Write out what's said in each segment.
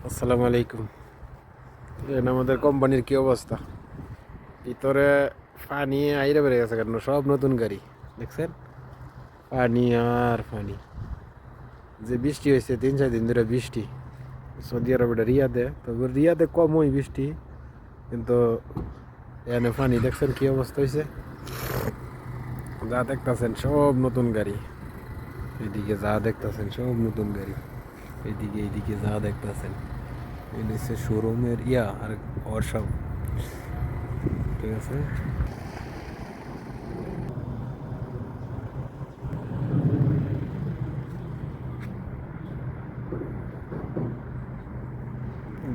আসসালামু আলাইকুম। আমাদের কোম্পানির কি অবস্থা? ভিতরে পানি আইরে বেড়ে গেছে, কারণ সব নতুন গাড়ি দেখছেন, পানি আর পানি। যে বৃষ্টি হয়েছে 3-4 দিন ধরে বৃষ্টি সৌদি আরবের রিয়াদে, তবে রিয়াদে কম হয় বৃষ্টি, কিন্তু এখানে পানি দেখছেন কি অবস্থা হয়েছে। যা দেখতেছেন সব নতুন গাড়ি, এদিকে যা দেখতেছেন সব নতুন গাড়ি, এইদিকে যা দেখতেছেন এটা হচ্ছে শোরুমের আর ওয়ার্কশপ। ঠিক আছে,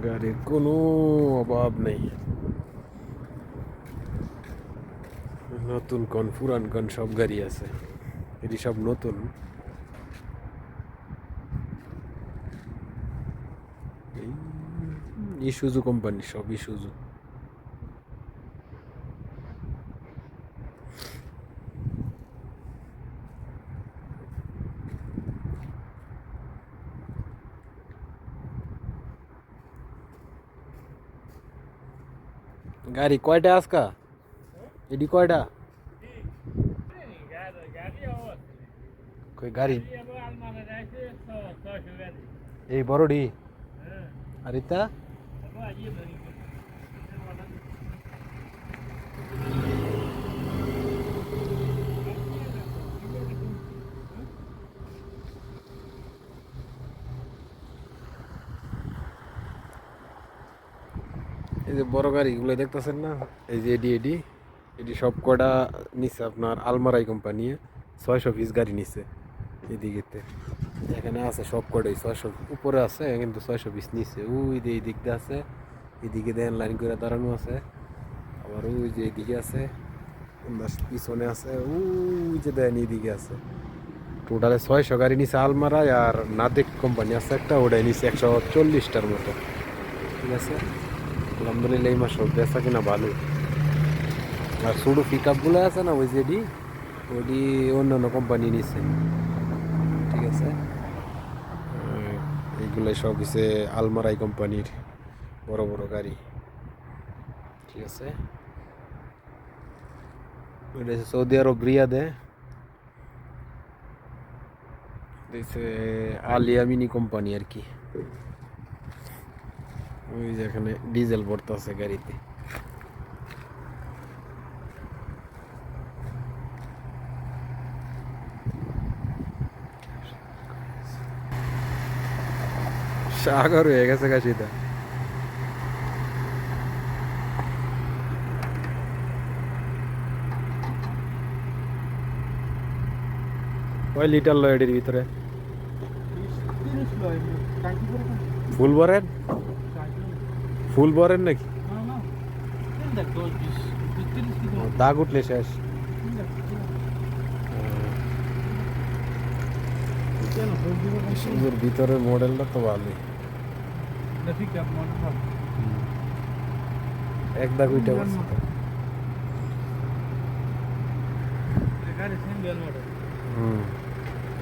গাড়ির কোনো অভাব নেই। নতুন কোন পুরান কোন সব গাড়ি আছে, এটি সব নতুন। এই ইসুজু কোম্পানি, সব ইসুজু। গাড়ি কয়টা আজকা? এটি কয়টা? কই গাড়ি এই বড়ডি আর ইতা এই যে বড় গাড়িগুলো দেখতেছেন না, এই যে এডি এটি সব কটা নিচ্ছে আপনার আলমারাই কোম্পানি 600 পিস গাড়ি নিচ্ছে। এদিকে এখানে আছে সব কটাই 600 উপরে আছে, কিন্তু 600 পিস নিচ্ছে। ওই যে এই দিক দিয়ে আছে, এদিকে দেন লাইন করে দাঁড়ানো আছে, আবার ওই যে এদিকে আছে, পিছনে আছে, ওই যে দেন এদিকে আছে। টোটালে 600 গাড়ি নিচ্ছে আলমারায়। আর নাদেক কোম্পানি আছে একটা, ওটাই নিচ্ছে 140টার মতো। ঠিক আছে, আলহামদুলিল্লাহ এই মাস বেচা কিনা ভালো। আর ছোটো পিক আপগুলো আছে না, ওই যেডি ওডি অন্যান্য কোম্পানি নিচ্ছে। ঠিক আছে, এইগুলাই সব হচ্ছে আলমারাই কোম্পানির বড় বড় গাড়ি। ঠিক আছে, এটা হচ্ছে সৌদি আরব রিয়াদে দিচ্ছে আলিয়া মিনি কোম্পানি আর কি। ওই যে এখানে ডিজেল ভরতে আছে গাড়িতে। সাগর হয়ে গেছে কাশিটা। কয় লিটার লয় এটির ভিতরে? ফুল ভরেন? ফুল ভরেন নাকি? দাগ উঠলে শেষ। ভিতরের মডেলটা তো ভালোই। এক দাগ উইটা পড়ছে তো।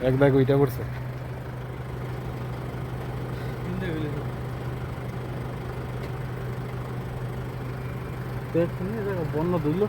এক দাগ উইটা পড়ছে। বন্য দিল।